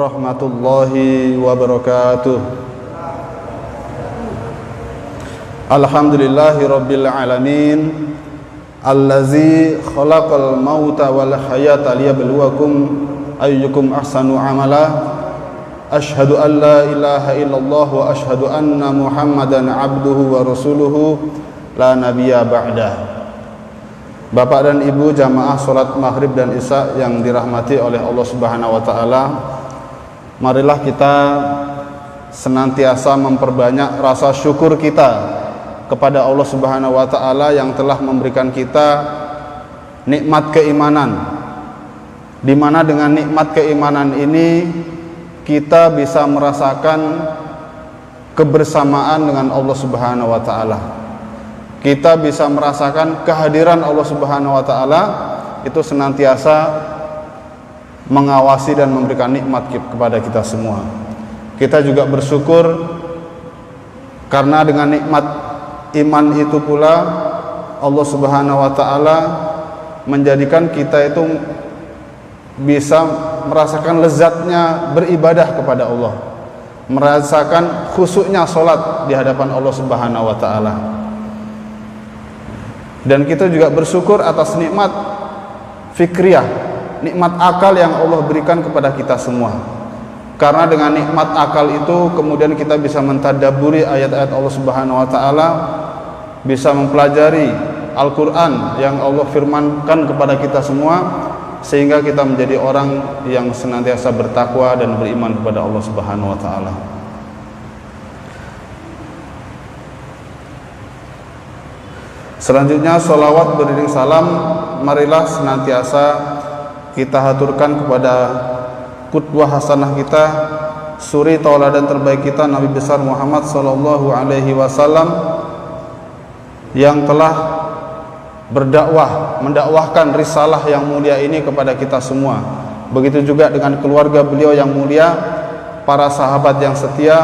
warahmatullahi wabarakatuh. Alhamdulillahi rabbil alamin, allazi khalaqal mauta wal hayata liyabluwakum ayyukum ahsanu amala. Asyhadu an la ilaha illallah wa asyhadu anna Muhammadan abduhu wa rasuluhu la nabiyya ba'dah. Bapak dan Ibu jamaah salat maghrib dan isya yang dirahmati oleh Allah Subhanahu wa taala, marilah kita senantiasa memperbanyak rasa syukur kita kepada Allah Subhanahu wa taala yang telah memberikan kita nikmat keimanan, di mana dengan nikmat keimanan ini kita bisa merasakan kebersamaan dengan Allah Subhanahu wa taala. Kita bisa merasakan kehadiran Allah Subhanahu wa taala itu senantiasa mengawasi dan memberikan nikmat kepada kita semua. Kita juga bersyukur karena dengan nikmat iman itu pula Allah Subhanahu wa taala menjadikan kita itu bisa merasakan lezatnya beribadah kepada Allah, merasakan khusyuknya salat di hadapan Allah Subhanahu wa taala. Dan kita juga bersyukur atas nikmat fikriyah, nikmat akal yang Allah berikan kepada kita semua. Karena dengan nikmat akal itu kemudian kita bisa mentadabburi ayat-ayat Allah Subhanahu wa taala, bisa mempelajari Al-Qur'an yang Allah firmankan kepada kita semua, sehingga kita menjadi orang yang senantiasa bertakwa dan beriman kepada Allah Subhanahu wa taala. Selanjutnya sholawat beriring salam marilah senantiasa kita haturkan kepada qudwah hasanah kita, suri tauladan terbaik kita, Nabi besar Muhammad sallallahu alaihi wasallam yang telah berdakwah, mendakwahkan risalah yang mulia ini kepada kita semua. Begitu juga dengan keluarga beliau yang mulia, para sahabat yang setia,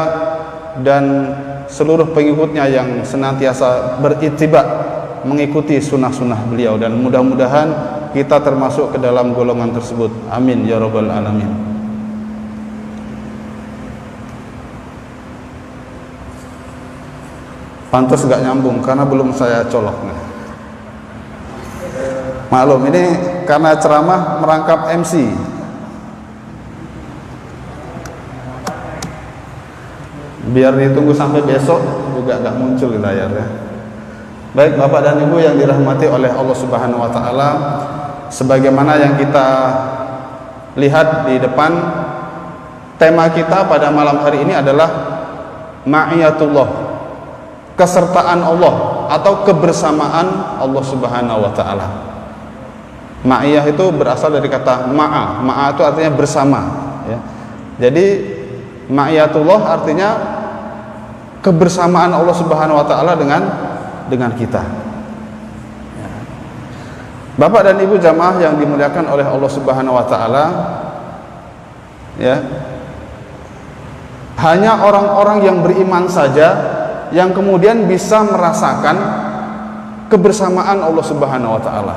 dan seluruh pengikutnya yang senantiasa berittiba mengikuti sunnah-sunnah beliau. Dan mudah-mudahan kita termasuk ke dalam golongan tersebut. Amin ya rabbal alamin. Pantas gak nyambung karena belum saya colok nih. Maklum, ini karena ceramah merangkap MC. Biar ditunggu sampai besok juga gak muncul di layarnya. Baik Bapak dan Ibu yang dirahmati oleh Allah Subhanahu wa taala, sebagaimana yang kita lihat di depan, tema kita pada malam hari ini adalah ma'iyatullah, kesertaan Allah atau kebersamaan Allah Subhanahu wa taala. Ma'iyah itu berasal dari kata ma'a. Ma'a itu artinya bersama, ya. Jadi ma'iyatullah artinya kebersamaan Allah Subhanahu wa taala dengan kita. Bapak dan Ibu jamaah yang dimuliakan oleh Allah Subhanahu wa taala, ya. Hanya orang-orang yang beriman saja yang kemudian bisa merasakan kebersamaan Allah Subhanahu wa taala.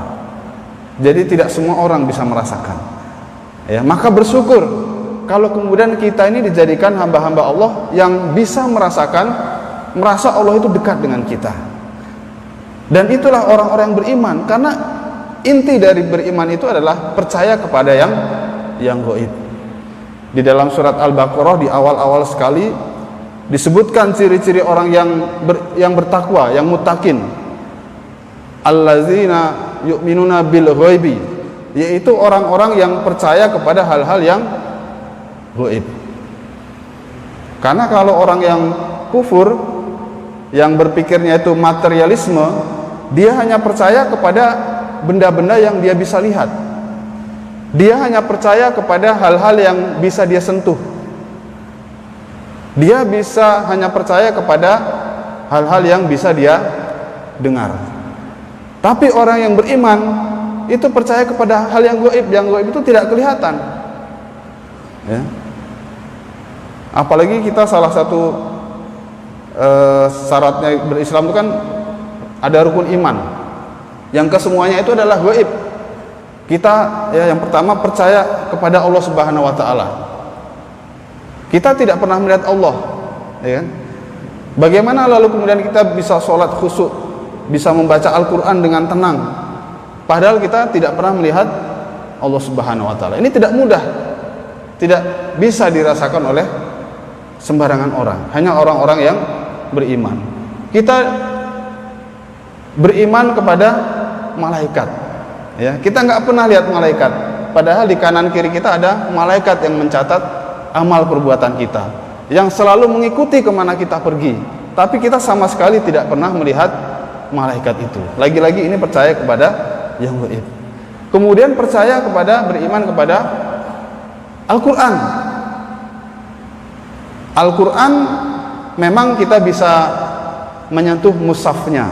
Jadi tidak semua orang bisa merasakan. Ya, maka bersyukur kalau kemudian kita ini dijadikan hamba-hamba Allah yang bisa merasa Allah itu dekat dengan kita. Dan itulah orang-orang yang beriman, karena inti dari beriman itu adalah percaya kepada yang gaib. Di dalam surat Al-Baqarah di awal-awal sekali disebutkan ciri-ciri orang yang bertakwa, yang muttaqin. Allazina yu'minuna bil ghaibi, yaitu orang-orang yang percaya kepada hal-hal yang gaib. Karena kalau orang yang kufur, yang berpikirnya itu materialisme, dia hanya percaya kepada benda-benda yang dia bisa lihat. Dia hanya percaya kepada hal-hal yang bisa dia sentuh. Dia hanya percaya kepada hal-hal yang bisa dia dengar. Tapi orang yang beriman itu percaya kepada hal yang gaib itu tidak kelihatan. Ya. Apalagi kita salah satu syaratnya berislam itu kan ada rukun iman, yang kesemuanya itu adalah gaib. Kita ya yang pertama percaya kepada Allah Subhanahu wa taala. Kita tidak pernah melihat Allah, ya kan? Bagaimana lalu kemudian kita bisa sholat khusyuk, bisa membaca Al-Quran dengan tenang, padahal kita tidak pernah melihat Allah Subhanahu wa Ta'ala? Ini tidak mudah, tidak bisa dirasakan oleh sembarangan orang, hanya orang-orang yang beriman. Kita beriman kepada malaikat, ya, kita nggak pernah lihat malaikat, padahal di kanan kiri kita ada malaikat yang mencatat amal perbuatan kita, yang selalu mengikuti kemana kita pergi, tapi kita sama sekali tidak pernah melihat malaikat itu. Lagi-lagi ini percaya kepada yang gaib. Kemudian percaya kepada, beriman kepada Al-Quran. Al-Quran memang kita bisa menyentuh mushafnya,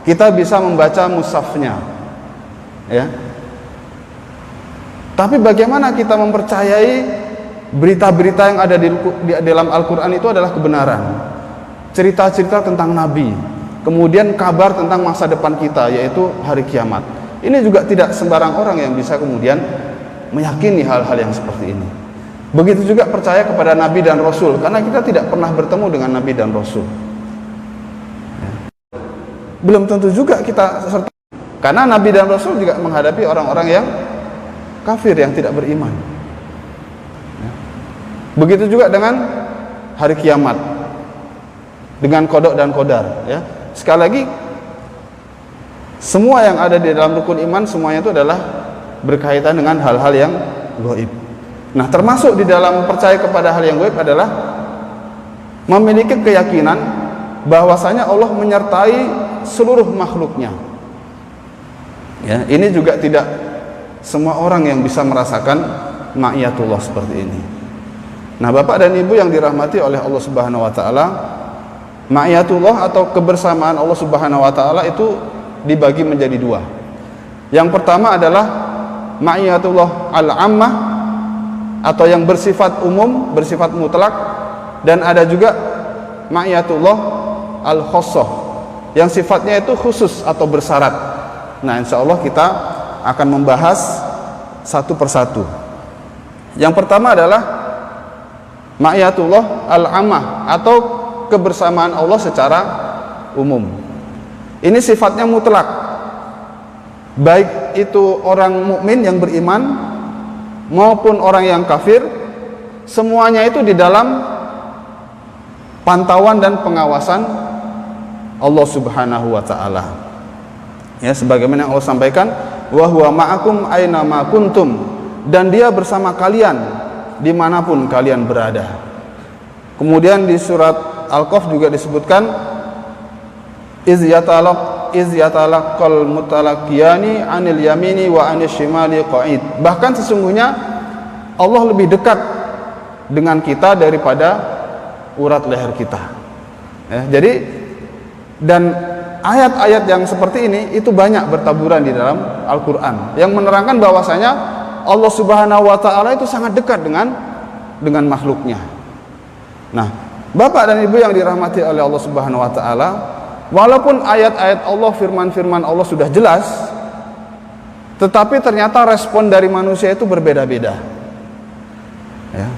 kita bisa membaca mushafnya, ya. Tapi bagaimana kita mempercayai berita-berita yang ada di dalam Al-Quran itu adalah kebenaran, cerita-cerita tentang Nabi, kemudian kabar tentang masa depan kita, yaitu hari kiamat. Ini juga tidak sembarang orang yang bisa kemudian meyakini hal-hal yang seperti ini. Begitu juga percaya kepada Nabi dan Rasul, karena kita tidak pernah bertemu dengan Nabi dan Rasul. Belum tentu juga kita serta, karena Nabi dan Rasul juga menghadapi orang-orang yang kafir, yang tidak beriman. Begitu juga dengan hari kiamat, dengan kodok dan kodar, ya. Sekali lagi, semua yang ada di dalam rukun iman semuanya itu adalah berkaitan dengan hal-hal yang gaib. Nah, termasuk di dalam percaya kepada hal yang gaib adalah memiliki keyakinan bahwasanya Allah menyertai seluruh makhluknya. Ya, ini juga tidak semua orang yang bisa merasakan ma'iyatullah seperti ini. Nah, Bapak dan Ibu yang dirahmati oleh Allah Subhanahu wa Ta'ala, ma'iyatullah atau kebersamaan Allah Subhanahu wa Ta'ala itu dibagi menjadi dua. Yang pertama adalah ma'iyatullah al-ammah atau yang bersifat umum, bersifat mutlak, dan ada juga ma'iyatullah al-khosoh yang sifatnya itu khusus atau bersyarat. Nah, insya Allah kita akan membahas satu persatu. Yang pertama adalah ma'iyatullah al-ammah atau kebersamaan Allah secara umum. Ini sifatnya mutlak, baik itu orang mukmin yang beriman maupun orang yang kafir, semuanya itu di dalam pantauan dan pengawasan Allah Subhanahu wa Ta'ala. Ya, sebagaimana yang Allah sampaikan, wa huwa ma'akum aina ma kuntum, dan dia bersama kalian dimanapun kalian berada. Kemudian di surat Al-Kahf juga disebutkan iz yatalaqal mutalaqiyani anil yamini wa anil shimali qa'id. Bahkan sesungguhnya Allah lebih dekat dengan kita daripada urat leher kita, ya, jadi, dan ayat-ayat yang seperti ini itu banyak bertaburan di dalam Al-Quran yang menerangkan bahwasanya Allah Subhanahu wa Ta'ala itu sangat dekat dengan makhluknya. Nah, Bapak dan Ibu yang dirahmati oleh Allah Subhanahu wa Ta'ala, walaupun ayat-ayat Allah, firman-firman Allah sudah jelas, tetapi ternyata respon dari manusia itu berbeda-beda, ya.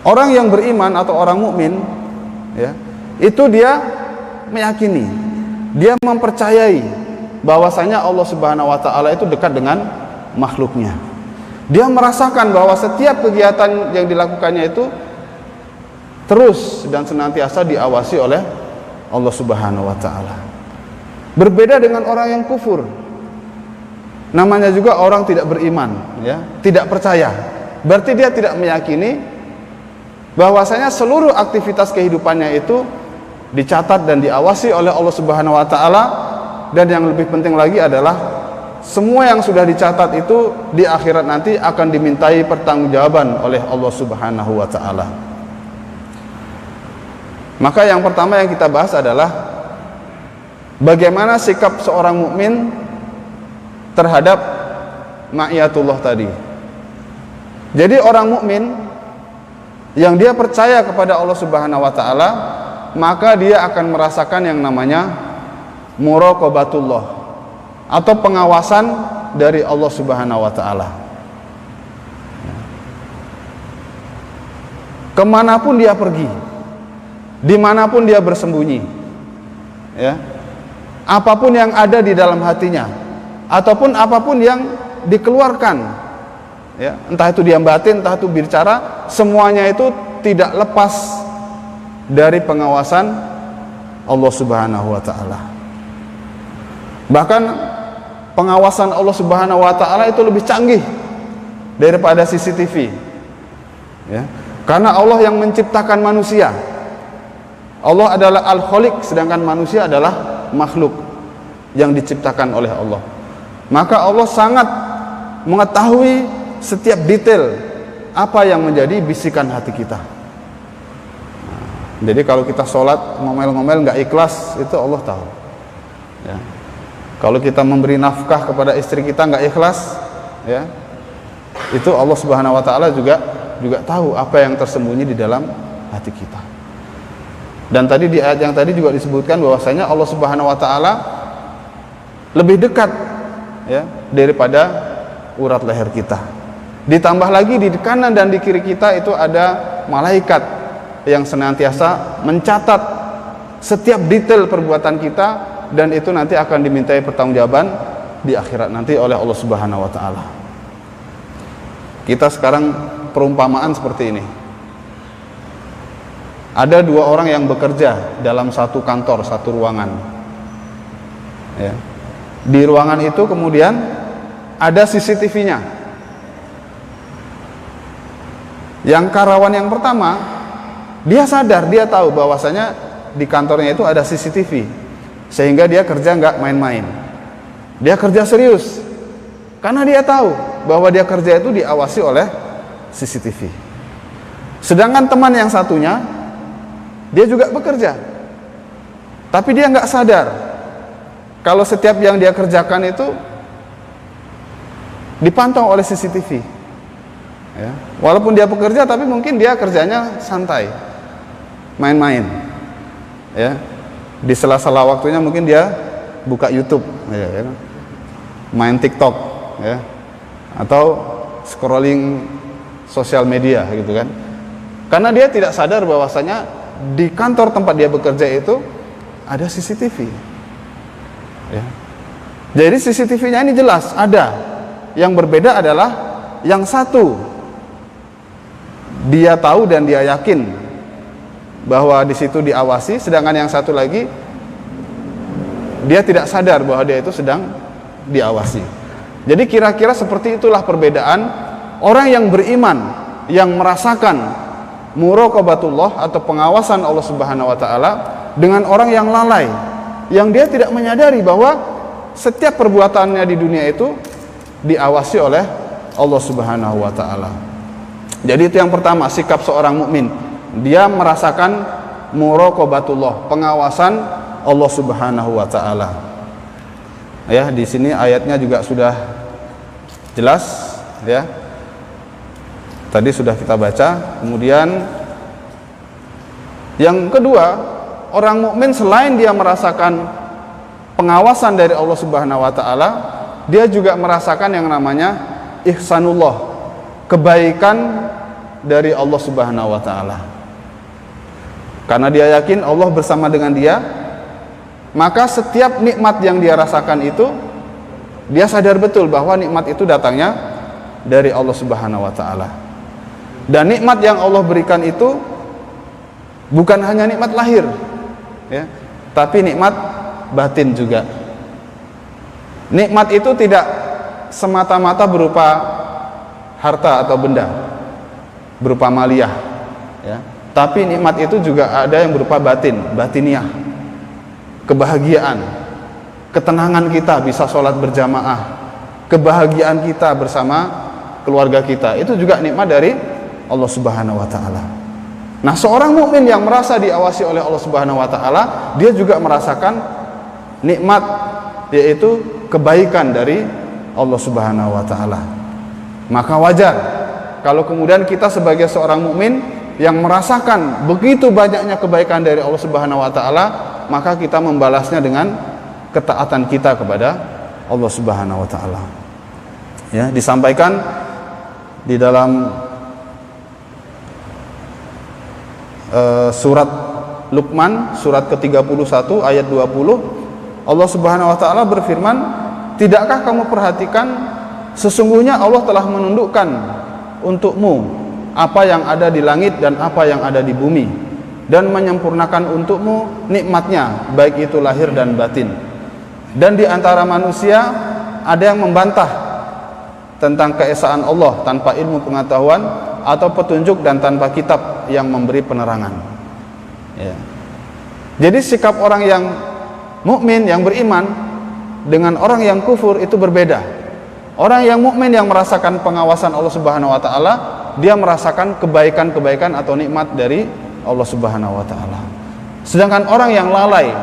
Orang yang beriman atau orang mukmin, ya, itu dia meyakini, dia mempercayai bahwasanya Allah Subhanahu wa Ta'ala itu dekat dengan makhluknya. Dia merasakan bahwa setiap kegiatan yang dilakukannya itu terus dan senantiasa diawasi oleh Allah Subhanahu wa Ta'ala. Berbeda dengan orang yang kufur, namanya juga orang tidak beriman, ya, tidak percaya. Berarti dia tidak meyakini bahwasanya seluruh aktivitas kehidupannya itu dicatat dan diawasi oleh Allah Subhanahu wa Ta'ala, dan yang lebih penting lagi adalah semua yang sudah dicatat itu di akhirat nanti akan dimintai pertanggungjawaban oleh Allah Subhanahu wa Ta'ala. Maka yang pertama yang kita bahas adalah bagaimana sikap seorang mukmin terhadap ma'iyatullah tadi. Jadi orang mukmin yang dia percaya kepada Allah Subhanahu wa Ta'ala, maka dia akan merasakan yang namanya muraqabatullah atau pengawasan dari Allah Subhanahu wa Ta'ala. kemanapun dia pergi, dimanapun dia bersembunyi, ya, apapun yang ada di dalam hatinya, ataupun apapun yang dikeluarkan, ya, entah itu diam batin, entah itu bicara, semuanya itu tidak lepas dari pengawasan Allah Subhanahu wa taala. Bahkan pengawasan Allah Subhanahu wa taala itu lebih canggih daripada CCTV. Ya. Karena Allah yang menciptakan manusia. Allah adalah Al-Khaliq, sedangkan manusia adalah makhluk yang diciptakan oleh Allah. Maka Allah sangat mengetahui setiap detail apa yang menjadi bisikan hati kita. Jadi kalau kita sholat ngomel-ngomel nggak ikhlas, itu Allah tahu. Ya. Kalau kita memberi nafkah kepada istri kita nggak ikhlas, ya, itu Allah Subhanahu Wa Taala juga tahu apa yang tersembunyi di dalam hati kita. Dan tadi di ayat yang tadi juga disebutkan bahwasanya Allah Subhanahu Wa Taala lebih dekat, ya, daripada urat leher kita. Ditambah lagi di kanan dan di kiri kita itu ada malaikat yang senantiasa mencatat setiap detail perbuatan kita, dan itu nanti akan dimintai pertanggungjawaban di akhirat nanti oleh Allah Subhanahu wa taala. Kita sekarang perumpamaan seperti ini. Ada dua orang yang bekerja dalam satu kantor, satu ruangan. Ya. Di ruangan itu kemudian ada CCTV-nya. Yang karyawan yang pertama, dia sadar, dia tahu bahwasanya di kantornya itu ada CCTV, sehingga dia kerja nggak main-main. Dia kerja serius, karena dia tahu bahwa dia kerja itu diawasi oleh CCTV. Sedangkan teman yang satunya, dia juga bekerja, tapi dia nggak sadar kalau setiap yang dia kerjakan itu dipantau oleh CCTV. Ya. Walaupun dia bekerja, tapi mungkin dia kerjanya santai, main-main. Ya. Di sela-sela waktunya mungkin dia buka YouTube, ya, main TikTok, ya, atau scrolling sosial media, gitu kan? Karena dia tidak sadar bahwasanya di kantor tempat dia bekerja itu ada CCTV. Ya. Jadi CCTV-nya ini jelas ada. Yang berbeda adalah yang satu dia tahu dan dia yakin bahwa di situ diawasi, sedangkan yang satu lagi dia tidak sadar bahwa dia itu sedang diawasi. Jadi kira-kira seperti itulah perbedaan orang yang beriman, yang merasakan muraqabatullah atau pengawasan Allah Subhanahu wa taala, dengan orang yang lalai, yang dia tidak menyadari bahwa setiap perbuatannya di dunia itu diawasi oleh Allah Subhanahu wa taala. Jadi itu yang pertama, sikap seorang mukmin. Dia merasakan muraqabatullah, pengawasan Allah Subhanahu wa taala. Ya, di sini ayatnya juga sudah jelas, ya. Tadi sudah kita baca. Kemudian yang kedua, orang mukmin selain dia merasakan pengawasan dari Allah Subhanahu wa taala, dia juga merasakan yang namanya ihsanullah, kebaikan dari Allah Subhanahu wa taala. Karena dia yakin Allah bersama dengan dia, maka setiap nikmat yang dia rasakan itu, dia sadar betul bahwa nikmat itu datangnya dari Allah Subhanahu wa taala. Dan nikmat yang Allah berikan itu bukan hanya nikmat lahir, ya, tapi nikmat batin juga. Nikmat itu tidak semata-mata berupa harta atau benda, berupa maliyah, ya. Tapi nikmat itu juga ada yang berupa batin, batiniah, kebahagiaan, ketenangan kita bisa sholat berjamaah, kebahagiaan kita bersama keluarga kita, itu juga nikmat dari Allah Subhanahu wa taala. Nah, seorang mukmin yang merasa diawasi oleh Allah Subhanahu wa taala, dia juga merasakan nikmat, yaitu kebaikan dari Allah Subhanahu wa taala. Maka wajar kalau kemudian kita sebagai seorang mukmin yang merasakan begitu banyaknya kebaikan dari Allah Subhanahu wa taala, maka kita membalasnya dengan ketaatan kita kepada Allah Subhanahu wa taala. Ya, disampaikan di dalam surat Luqman surat ke-31 ayat 20, Allah Subhanahu wa taala berfirman, "Tidakkah kamu perhatikan sesungguhnya Allah telah menundukkan untukmu apa yang ada di langit dan apa yang ada di bumi, dan menyempurnakan untukmu nikmatnya baik itu lahir dan batin. Dan di antara manusia ada yang membantah tentang keesaan Allah tanpa ilmu pengetahuan atau petunjuk dan tanpa kitab yang memberi penerangan." Ya. Jadi sikap orang yang mukmin, yang beriman dengan orang yang kufur itu berbeda. Orang yang mukmin yang merasakan pengawasan Allah Subhanahu wa taala, dia merasakan kebaikan-kebaikan atau nikmat dari Allah Subhanahu wa taala. Sedangkan orang yang lalai,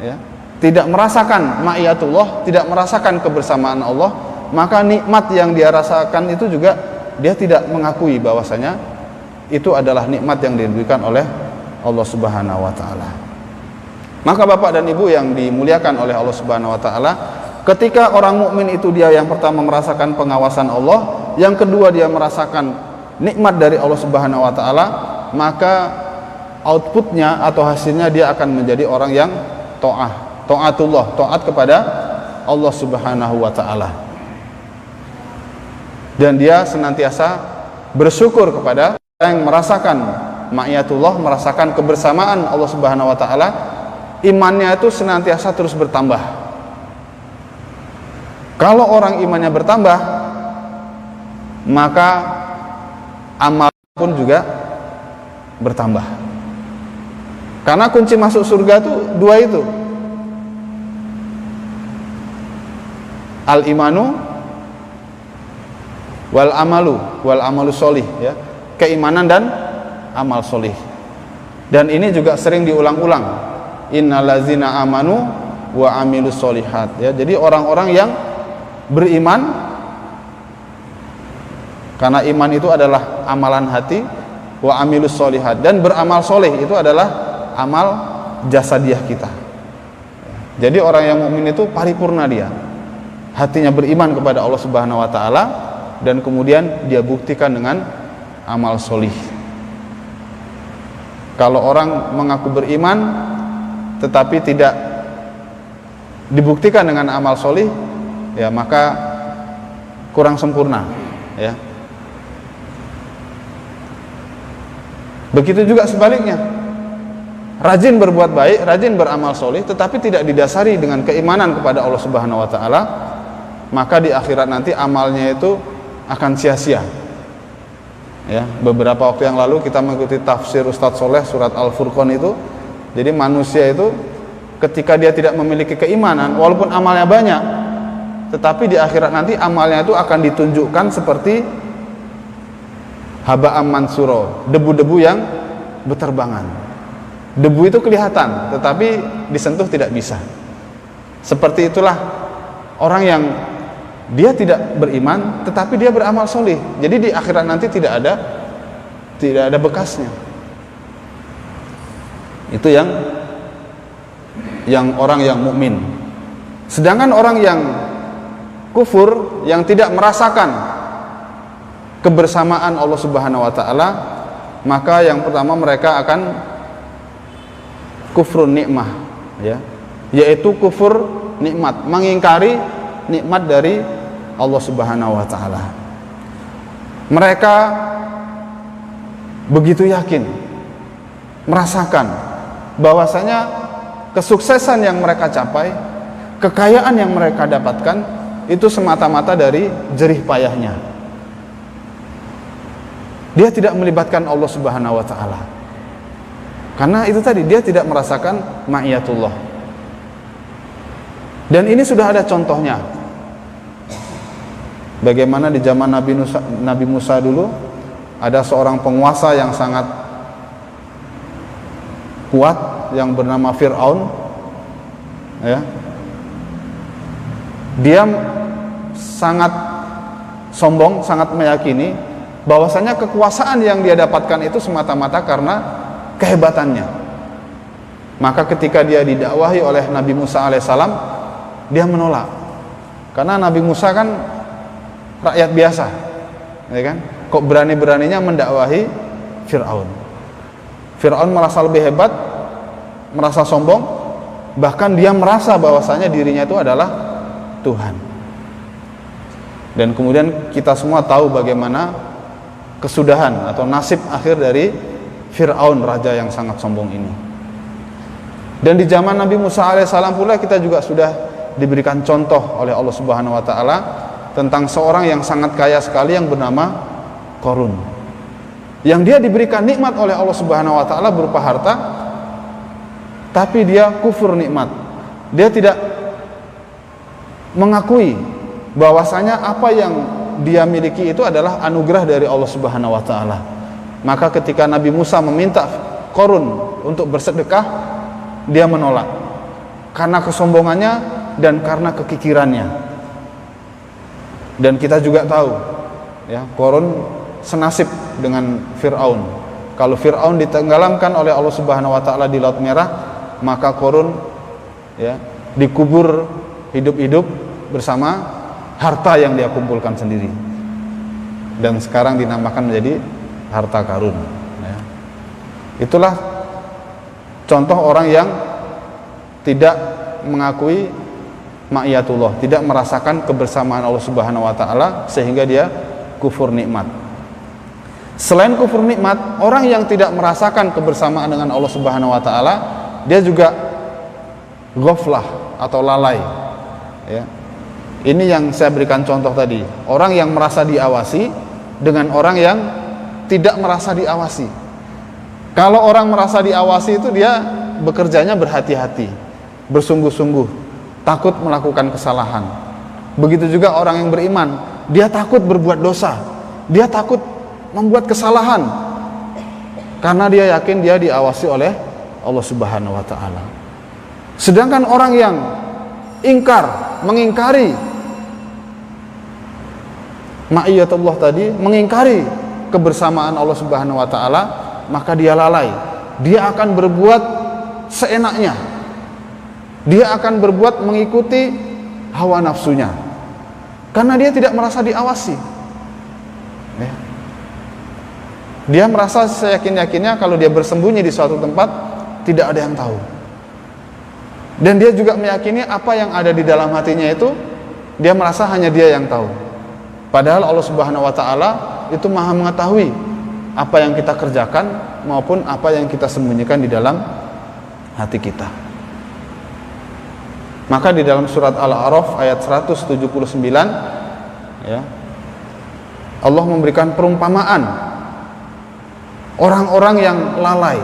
ya, tidak merasakan ma'iyatullah, tidak merasakan kebersamaan Allah, maka nikmat yang dia rasakan itu juga dia tidak mengakui bahwasanya itu adalah nikmat yang diberikan oleh Allah Subhanahu wa taala. Maka Bapak dan Ibu yang dimuliakan oleh Allah Subhanahu wa taala, ketika orang mukmin itu dia yang pertama merasakan pengawasan Allah, yang kedua dia merasakan nikmat dari Allah Subhanahu wa taala, maka outputnya atau hasilnya dia akan menjadi orang yang taatullah, taat kepada Allah Subhanahu wa taala. Dan dia senantiasa bersyukur kepada yang merasakan ma'iyatullah, merasakan kebersamaan Allah Subhanahu wa taala, imannya itu senantiasa terus bertambah. Kalau orang imannya bertambah, maka amal pun juga bertambah. Karena kunci masuk surga itu dua itu. Al-imanu wal amalu sholih, ya. Keimanan dan amal solih. Dan ini juga sering diulang-ulang, innallazina amanu wa amilus solihat, ya. Jadi orang-orang yang beriman, karena iman itu adalah amalan hati, wa amilus solihat, dan beramal soleh itu adalah amal jasadiah kita. Jadi orang yang mukmin itu paripurna, dia hatinya beriman kepada Allah Subhanahu wa taala, dan kemudian dia buktikan dengan amal solih. Kalau orang mengaku beriman tetapi tidak dibuktikan dengan amal solih, ya maka kurang sempurna, ya. Begitu juga sebaliknya, rajin berbuat baik, rajin beramal solih, tetapi tidak didasari dengan keimanan kepada Allah Subhanahu wa taala, maka di akhirat nanti amalnya itu akan sia-sia. Ya, beberapa waktu yang lalu kita mengikuti tafsir Ustadz Soleh surat Al-Furqan itu. Jadi manusia itu ketika dia tidak memiliki keimanan, walaupun amalnya banyak, tetapi di akhirat nanti amalnya itu akan ditunjukkan seperti haba'am mansuro, debu-debu yang berterbangan. Debu itu kelihatan, tetapi disentuh tidak bisa. Seperti itulah orang yang dia tidak beriman, tetapi dia beramal soleh. Jadi di akhirat nanti tidak ada bekasnya. Itu yang orang yang mukmin. Sedangkan orang yang kufur, yang tidak merasakan kebersamaan Allah Subhanahu wa taala, maka yang pertama mereka akan kufrun nikmah, ya, yaitu kufur nikmat, mengingkari nikmat dari Allah Subhanahu wa taala. Mereka begitu yakin, merasakan bahwasanya kesuksesan yang mereka capai, kekayaan yang mereka dapatkan itu semata-mata dari jerih payahnya. Dia tidak melibatkan Allah Subhanahu wa taala. Karena itu tadi, dia tidak merasakan ma'iyatullah. Dan ini sudah ada contohnya. Bagaimana di zaman Nabi Musa dulu, ada seorang penguasa yang sangat kuat yang bernama Fir'aun, ya. Dia sangat sombong, sangat meyakini bahwasanya kekuasaan yang dia dapatkan itu semata-mata karena kehebatannya. Maka ketika dia didakwahi oleh Nabi Musa alaihissalam, dia menolak. Karena Nabi Musa kan rakyat biasa, ya kan? Kok berani-beraninya mendakwahi Fir'aun? Fir'aun merasa lebih hebat, merasa sombong, bahkan dia merasa bahwasanya dirinya itu adalah Tuhan. Dan kemudian kita semua tahu bagaimana kesudahan atau nasib akhir dari Fir'aun, raja yang sangat sombong ini. Dan di zaman Nabi Musa alaihissalam pula kita juga sudah diberikan contoh oleh Allah Subhanahu wa taala tentang seorang yang sangat kaya sekali yang bernama Qarun. Yang dia diberikan nikmat oleh Allah Subhanahu wa taala berupa harta, tapi dia kufur nikmat. Dia tidak mengakui bahwasanya apa yang dia miliki itu adalah anugerah dari Allah Subhanahu wa taala. Maka ketika Nabi Musa meminta Qarun untuk bersedekah, dia menolak karena kesombongannya dan karena kekikirannya. Dan kita juga tahu ya, Qarun senasib dengan Fir'aun. Kalau Fir'aun ditenggelamkan oleh Allah Subhanahu wa taala di Laut Merah, maka Qarun ya dikubur hidup-hidup bersama harta yang dia kumpulkan sendiri. Dan sekarang dinamakan menjadi harta karun ya. Itulah contoh orang yang tidak mengakui ma'iyatullah, tidak merasakan kebersamaan Allah Subhanahu wa taala sehingga dia kufur nikmat. Selain kufur nikmat, orang yang tidak merasakan kebersamaan dengan Allah Subhanahu wa taala, dia juga ghaflah atau lalai ya. Ini yang saya berikan contoh tadi, orang yang merasa diawasi dengan orang yang tidak merasa diawasi. Kalau orang merasa diawasi itu dia bekerjanya berhati-hati, bersungguh-sungguh, takut melakukan kesalahan. Begitu juga orang yang beriman, dia takut berbuat dosa, dia takut membuat kesalahan, karena dia yakin dia diawasi oleh Allah Subhanahu wa taala. Sedangkan orang yang mengingkari ma'iyatullah tadi, mengingkari kebersamaan Allah Subhanahu wa taala, maka dia lalai. Dia akan berbuat seenaknya. Dia akan berbuat mengikuti hawa nafsunya. Karena dia tidak merasa diawasi. Ya. Dia merasa seyakin-yakinnya kalau dia bersembunyi di suatu tempat tidak ada yang tahu. Dan dia juga meyakini apa yang ada di dalam hatinya itu, dia merasa hanya dia yang tahu. Padahal Allah Subhanahu wa taala itu Maha mengetahui apa yang kita kerjakan maupun apa yang kita sembunyikan di dalam hati kita. Maka di dalam surat Al-A'raf ayat 179 ya, Allah memberikan perumpamaan orang-orang yang lalai,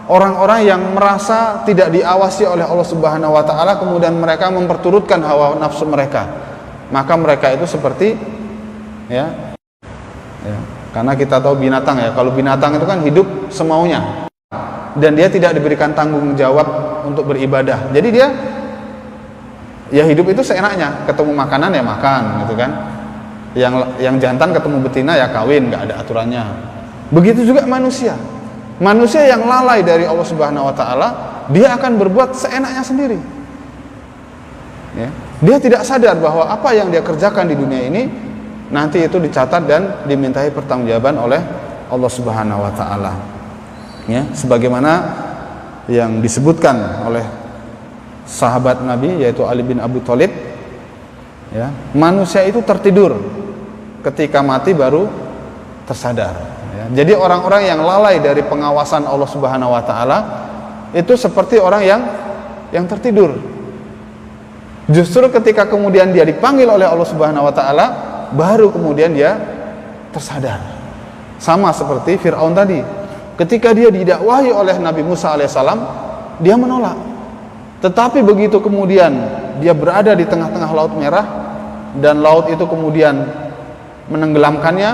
orang-orang yang merasa tidak diawasi oleh Allah Subhanahu wa taala, kemudian mereka memperturutkan hawa nafsu mereka. Maka mereka itu seperti ya, karena kita tahu binatang ya, kalau binatang itu kan hidup semaunya dan dia tidak diberikan tanggung jawab untuk beribadah. Jadi dia ya hidup itu seenaknya, ketemu makanan ya makan gitu kan. Yang jantan ketemu betina ya kawin, nggak ada aturannya. Begitu juga manusia. Manusia yang lalai dari Allah Subhanahu wa taala, dia akan berbuat seenaknya sendiri. Ya. Dia tidak sadar bahwa apa yang dia kerjakan di dunia ini nanti itu dicatat dan dimintai pertanggungjawaban oleh Allah Subhanahu wa taala. Ya, sebagaimana yang disebutkan oleh sahabat Nabi yaitu Ali bin Abi Thalib, ya, manusia itu tertidur, ketika mati baru tersadar. Ya. Jadi orang-orang yang lalai dari pengawasan Allah Subhanahu wa taala itu seperti orang yang tertidur. Justru ketika kemudian dia dipanggil oleh Allah Subhanahu wa taala, baru kemudian dia tersadar. Sama seperti Fir'aun tadi, ketika dia didakwahi oleh Nabi Musa alaihissalam, dia menolak. Tetapi begitu kemudian dia berada di tengah-tengah Laut Merah dan laut itu kemudian menenggelamkannya,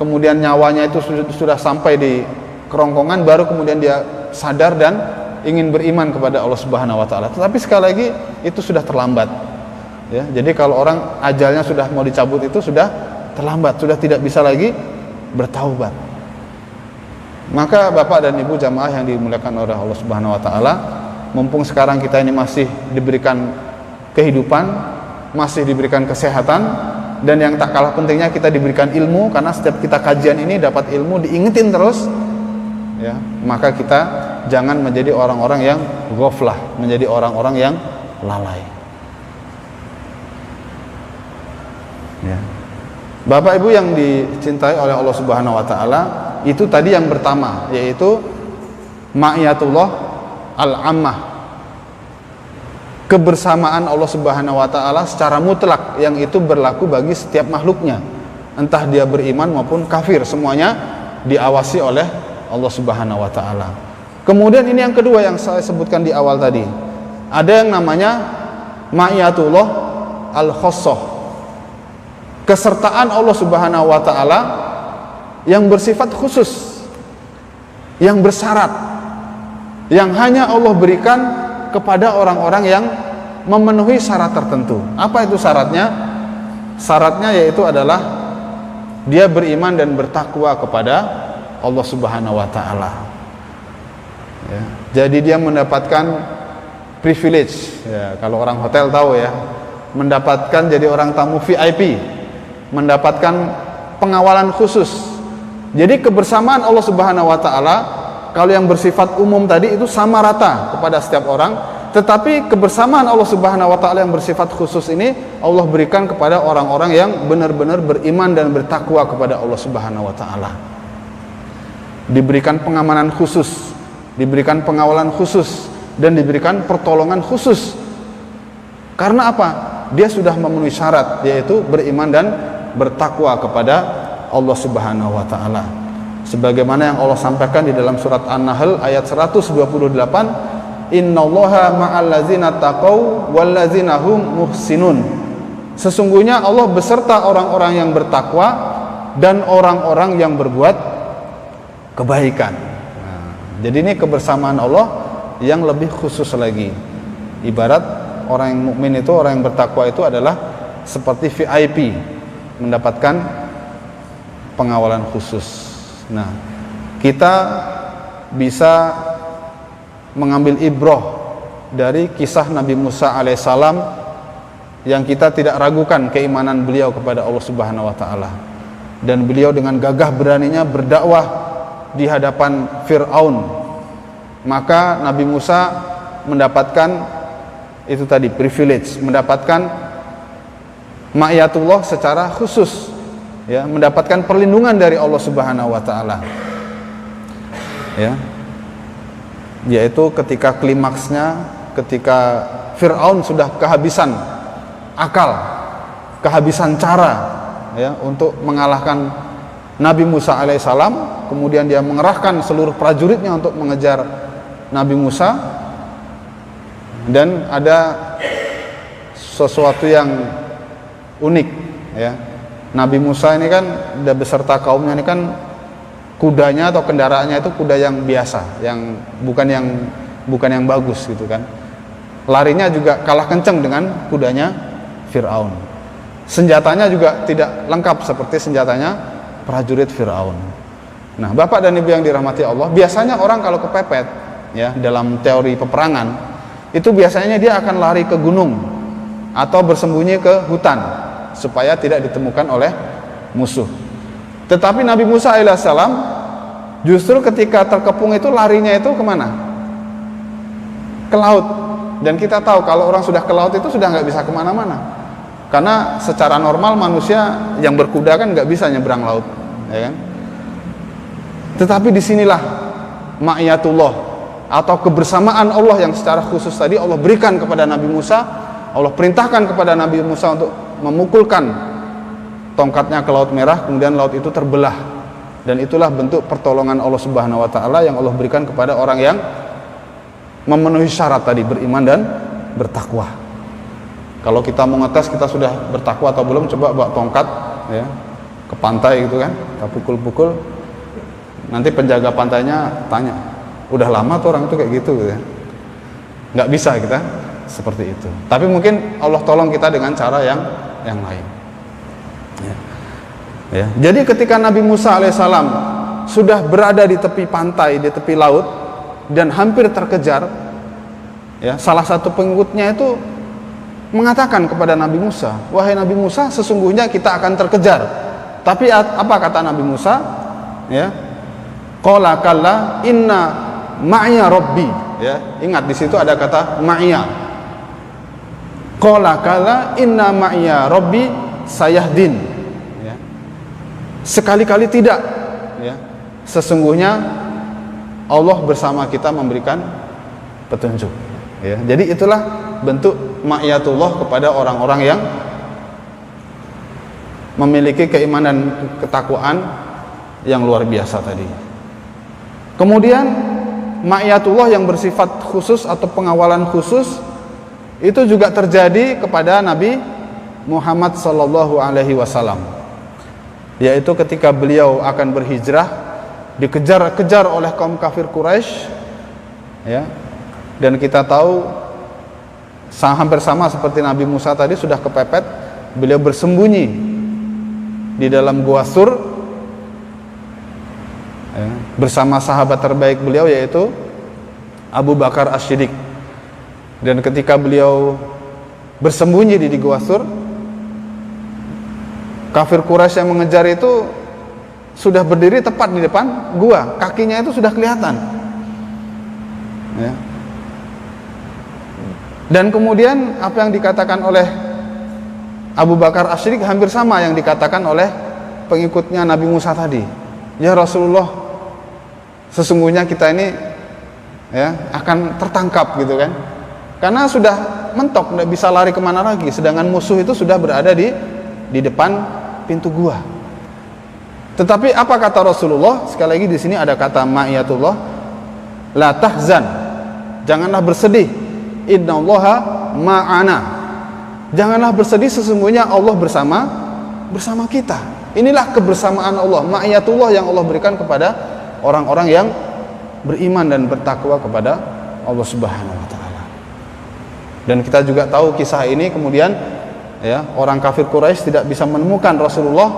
kemudian nyawanya itu sudah sampai di kerongkongan, baru kemudian dia sadar dan ingin beriman kepada Allah Subhanahu wa taala. Tetapi sekali lagi itu sudah terlambat. Ya, jadi kalau orang ajalnya sudah mau dicabut itu sudah terlambat, sudah tidak bisa lagi bertaubat. Maka Bapak dan Ibu jamaah yang dimuliakan oleh Allah Subhanahu wa taala, mumpung sekarang kita ini masih diberikan kehidupan, masih diberikan kesehatan, dan yang tak kalah pentingnya kita diberikan ilmu, karena setiap kita kajian ini dapat ilmu, diingetin terus ya, maka kita jangan menjadi orang-orang yang ghaflah, menjadi orang-orang yang lalai. Ya. Bapak Ibu yang dicintai oleh Allah Subhanahu wa taala, itu tadi yang pertama, yaitu ma'iyatullah al-ammah. Kebersamaan Allah Subhanahu wa taala secara mutlak, yang itu berlaku bagi setiap makhluknya. Entah dia beriman maupun kafir, semuanya diawasi oleh Allah Subhanahu wa taala. Kemudian ini yang kedua yang saya sebutkan di awal tadi. Ada yang namanya ma'iyatullah al-khassah. Kesertaan Allah Subhanahu wa taala yang bersifat khusus, yang bersyarat, yang hanya Allah berikan kepada orang-orang yang memenuhi syarat tertentu. Apa itu syaratnya? Syaratnya yaitu adalah dia beriman dan bertakwa kepada Allah Subhanahu wa taala. Ya. Jadi dia mendapatkan privilege, ya, kalau orang hotel tahu ya, mendapatkan jadi orang tamu VIP, mendapatkan pengawalan khusus. Jadi kebersamaan Allah Subhanahu wa taala kalau yang bersifat umum tadi itu sama rata kepada setiap orang, tetapi kebersamaan Allah Subhanahu wa taala yang bersifat khusus ini Allah berikan kepada orang-orang yang benar-benar beriman dan bertakwa kepada Allah Subhanahu wa taala. Diberikan pengamanan khusus, diberikan pengawalan khusus, dan diberikan pertolongan khusus. Karena apa? Dia sudah memenuhi syarat, yaitu beriman dan bertakwa kepada Allah Subhanahu wa taala. Sebagaimana yang Allah sampaikan di dalam surat An-Nahl ayat 128, innallaha ma'al ladzina taqaw wal ladzina hum muhsinun. Sesungguhnya Allah beserta orang-orang yang bertakwa dan orang-orang yang berbuat kebaikan. Nah, jadi ini kebersamaan Allah yang lebih khusus lagi. Ibarat orang yang mukmin itu, orang yang bertakwa itu adalah seperti VIP, mendapatkan pengawalan khusus. Nah, kita bisa mengambil ibrah dari kisah Nabi Musa alaihissalam yang kita tidak ragukan keimanan beliau kepada Allah Subhanahu wa taala. Dan beliau dengan gagah beraninya berdakwah di hadapan Fir'aun. Maka Nabi Musa mendapatkan itu tadi privilege, mendapatkan ma'iyatullah secara khusus, ya, mendapatkan perlindungan dari Allah Subhanahu wa taala. Ya. Yaitu ketika klimaksnya, ketika Fir'aun sudah kehabisan akal, kehabisan cara, ya, untuk mengalahkan Nabi Musa alaihissalam, kemudian dia mengerahkan seluruh prajuritnya untuk mengejar Nabi Musa. Dan ada sesuatu yang unik, ya. Nabi Musa ini kan beserta kaumnya ini kan kudanya atau kendaraannya itu kuda yang biasa, yang bukan yang bagus gitu kan. Larinya juga kalah kenceng dengan kudanya Fir'aun. Senjatanya juga tidak lengkap seperti senjatanya prajurit Fir'aun. Nah, Bapak dan Ibu yang dirahmati Allah, biasanya orang kalau kepepet, ya, dalam teori peperangan itu biasanya dia akan lari ke gunung atau bersembunyi ke hutan supaya tidak ditemukan oleh musuh. Tetapi Nabi Musa alaihissalam justru ketika terkepung itu larinya itu kemana? Ke laut. Dan kita tahu kalau orang sudah ke laut itu sudah nggak bisa kemana-mana, karena secara normal manusia yang berkuda kan nggak bisa nyebrang laut, ya kan? Tetapi disinilah ma'iyatullah atau kebersamaan Allah yang secara khusus tadi Allah berikan kepada Nabi Musa. Allah perintahkan kepada Nabi Musa untuk memukulkan tongkatnya ke Laut Merah, kemudian laut itu terbelah. Dan itulah bentuk pertolongan Allah Subhanahu wa taala yang Allah berikan kepada orang yang memenuhi syarat tadi, beriman dan bertakwa. Kalau kita mau ngetes kita sudah bertakwa atau belum, coba bawa tongkat, ya, ke pantai gitu kan, kita pukul-pukul, nanti penjaga pantainya tanya, udah lama tuh orang itu kayak gitu ya. Nggak bisa kita seperti itu. Tapi mungkin Allah tolong kita dengan cara yang lain. Ya. Ya. Jadi ketika Nabi Musa alaihissalam sudah berada di tepi pantai, di tepi laut, dan hampir terkejar, ya, salah satu pengikutnya itu mengatakan kepada Nabi Musa, wahai Nabi Musa, sesungguhnya kita akan terkejar. Tapi apa kata Nabi Musa? Ya, Qala kalla inna ma'iya rabbi, ya. Ingat di situ ada kata ma'iya. Qala kalla inna ma'iya rabbi sayahdin, ya. Sekali-kali tidak, ya. Sesungguhnya Allah bersama kita memberikan petunjuk, ya. Jadi itulah bentuk ma'iyatullah kepada orang-orang yang memiliki keimanan ketakwaan yang luar biasa tadi. Kemudian ma'iyatullah yang bersifat khusus atau pengawalan khusus itu juga terjadi kepada Nabi Muhammad sallallahu alaihi wasallam, yaitu ketika beliau akan berhijrah, dikejar-kejar oleh kaum kafir Quraisy, ya. Dan kita tahu hampir sama seperti Nabi Musa tadi, sudah kepepet, beliau bersembunyi di dalam gua Sur, ya, bersama sahabat terbaik beliau yaitu Abu Bakar As-Siddiq. Dan ketika beliau bersembunyi di gua Sur, kafir Quraisy yang mengejar itu sudah berdiri tepat di depan gua, kakinya itu sudah kelihatan, ya. Dan kemudian apa yang dikatakan oleh Abu Bakar As-Siddiq hampir sama yang dikatakan oleh pengikutnya Nabi Musa tadi. Ya Rasulullah, sesungguhnya kita ini, ya, akan tertangkap gitu kan, karena sudah mentok, tidak bisa lari kemana lagi, sedangkan musuh itu sudah berada di depan pintu gua. Tetapi apa kata Rasulullah? Sekali lagi di sini ada kata ma'iyatullah, la tahzan, janganlah bersedih, innallaha ma'ana, janganlah bersedih, sesungguhnya Allah bersama kita. Inilah kebersamaan Allah, ma'iyatullah yang Allah berikan kepada orang-orang yang beriman dan bertakwa kepada Allah Subhanahu wa taala. Dan kita juga tahu kisah ini kemudian, ya, orang kafir Quraisy tidak bisa menemukan Rasulullah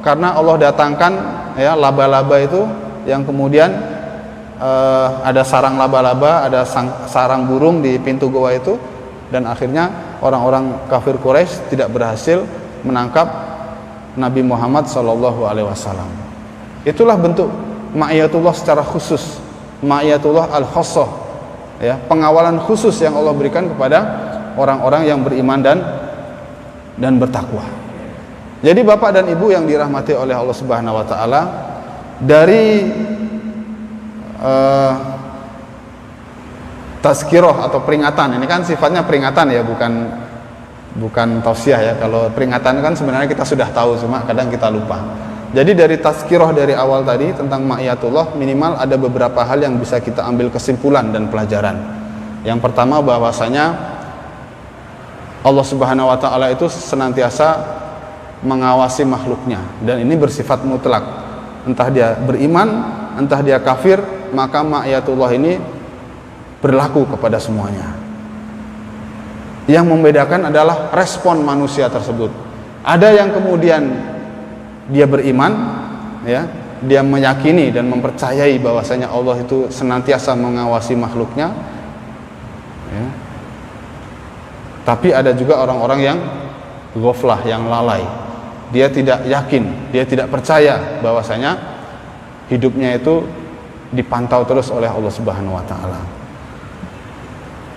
karena Allah datangkan, ya, laba-laba itu yang kemudian ada sarang laba-laba, ada sarang burung di pintu goa itu, dan akhirnya orang-orang kafir Quraisy tidak berhasil menangkap Nabi Muhammad sallallahu alaihi wasallam. Itulah bentuk ma'iyatullah secara khusus, ma'iyatullah al-khassah, ya, pengawalan khusus yang Allah berikan kepada orang-orang yang beriman dan bertakwa. Jadi Bapak dan Ibu yang dirahmati oleh Allah Subhanahu wa taala, dari tazkirah atau peringatan, ini kan sifatnya peringatan, ya, bukan tausiah, ya. Kalau peringatan kan sebenarnya kita sudah tahu, cuma kadang kita lupa. Jadi dari tazkirah dari awal tadi tentang ma'iyatullah, minimal ada beberapa hal yang bisa kita ambil kesimpulan dan pelajaran. Yang pertama, bahwasanya Allah Subhanahu wa taala itu senantiasa mengawasi makhluknya, dan ini bersifat mutlak. Entah dia beriman, entah dia kafir, maka ma'iyatullah ini berlaku kepada semuanya. Yang membedakan adalah respon manusia tersebut. Ada yang kemudian dia beriman, ya, dia meyakini dan mempercayai bahwasanya Allah itu senantiasa mengawasi makhluknya, ya. Tapi ada juga orang-orang yang ghaflah, yang lalai. Dia tidak yakin, dia tidak percaya bahwasanya hidupnya itu dipantau terus oleh Allah Subhanahu wa taala.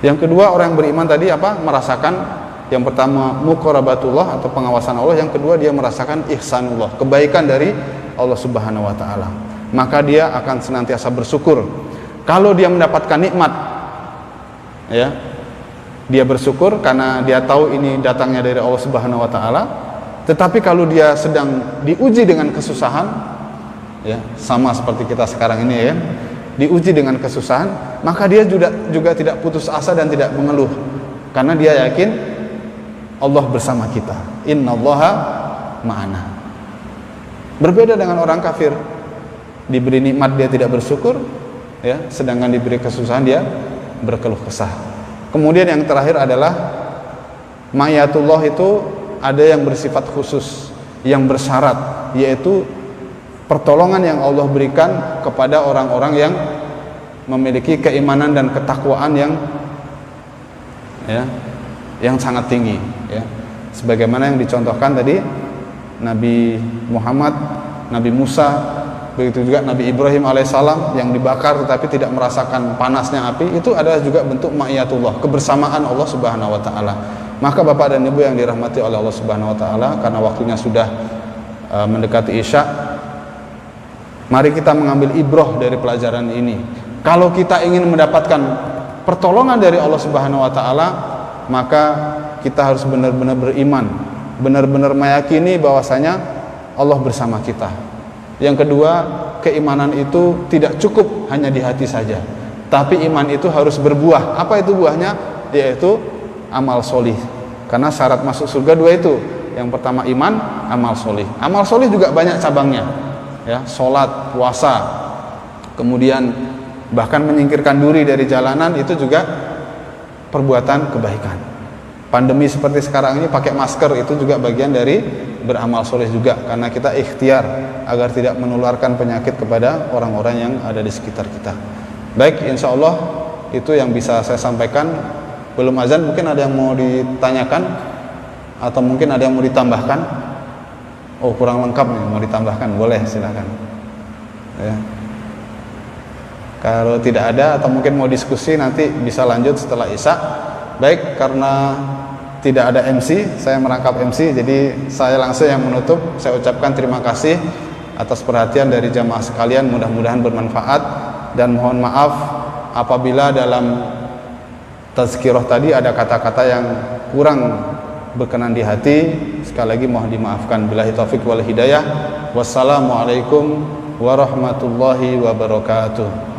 Yang kedua, orang yang beriman tadi apa? Merasakan, yang pertama muqarabatullah atau pengawasan Allah, yang kedua dia merasakan ihsanullah, kebaikan dari Allah Subhanahu wa taala. Maka dia akan senantiasa bersyukur. Kalau dia mendapatkan nikmat, ya, dia bersyukur karena dia tahu ini datangnya dari Allah Subhanahu wa taala. Tetapi kalau dia sedang diuji dengan kesusahan, ya, sama seperti kita sekarang ini, ya, diuji dengan kesusahan, maka dia juga tidak putus asa dan tidak mengeluh, karena dia yakin Allah bersama kita. Innallaha ma'ana. Berbeda dengan orang kafir, diberi nikmat dia tidak bersyukur, ya, sedangkan diberi kesusahan dia berkeluh kesah. Kemudian yang terakhir adalah ma'iyatullah itu ada yang bersifat khusus, yang bersyarat, yaitu pertolongan yang Allah berikan kepada orang-orang yang memiliki keimanan dan ketakwaan yang sangat tinggi, ya. Sebagaimana yang dicontohkan tadi Nabi Muhammad, Nabi Musa, begitu juga Nabi Ibrahim alaihissalam yang dibakar tetapi tidak merasakan panasnya api, itu adalah juga bentuk ma'iyatullah, kebersamaan Allah Subhanahu wa taala. Maka Bapak dan Ibu yang dirahmati oleh Allah Subhanahu wa taala, karena waktunya sudah mendekati Isya, mari kita mengambil ibrah dari pelajaran ini. Kalau kita ingin mendapatkan pertolongan dari Allah Subhanahu wa taala, maka kita harus benar-benar beriman, benar-benar meyakini bahwasanya Allah bersama kita. Yang kedua, keimanan itu tidak cukup hanya di hati saja, tapi iman itu harus berbuah. Apa itu buahnya? Yaitu amal solih. Karena syarat masuk surga dua itu. Yang pertama iman, amal solih. Amal solih juga banyak cabangnya, ya, sholat, puasa, kemudian bahkan menyingkirkan duri dari jalanan, itu juga perbuatan kebaikan. Pandemi seperti sekarang ini pakai masker itu juga bagian dari beramal soleh juga, karena kita ikhtiar agar tidak menularkan penyakit kepada orang-orang yang ada di sekitar kita. Baik, insya Allah itu yang bisa saya sampaikan. Belum azan, mungkin ada yang mau ditanyakan atau mungkin ada yang mau ditambahkan. Oh, kurang lengkap nih, mau ditambahkan, boleh, silakan ya. Kalau tidak ada atau mungkin mau diskusi, nanti bisa lanjut setelah Isya. Baik, karena tidak ada MC, saya merangkap MC, jadi saya langsung yang menutup. Saya ucapkan terima kasih atas perhatian dari jamaah sekalian, mudah-mudahan bermanfaat, dan mohon maaf apabila dalam tazkirah tadi ada kata-kata yang kurang berkenan di hati. Sekali lagi mohon dimaafkan. Billahi taufik wal hidayah. Wassalamualaikum warahmatullahi wabarakatuh.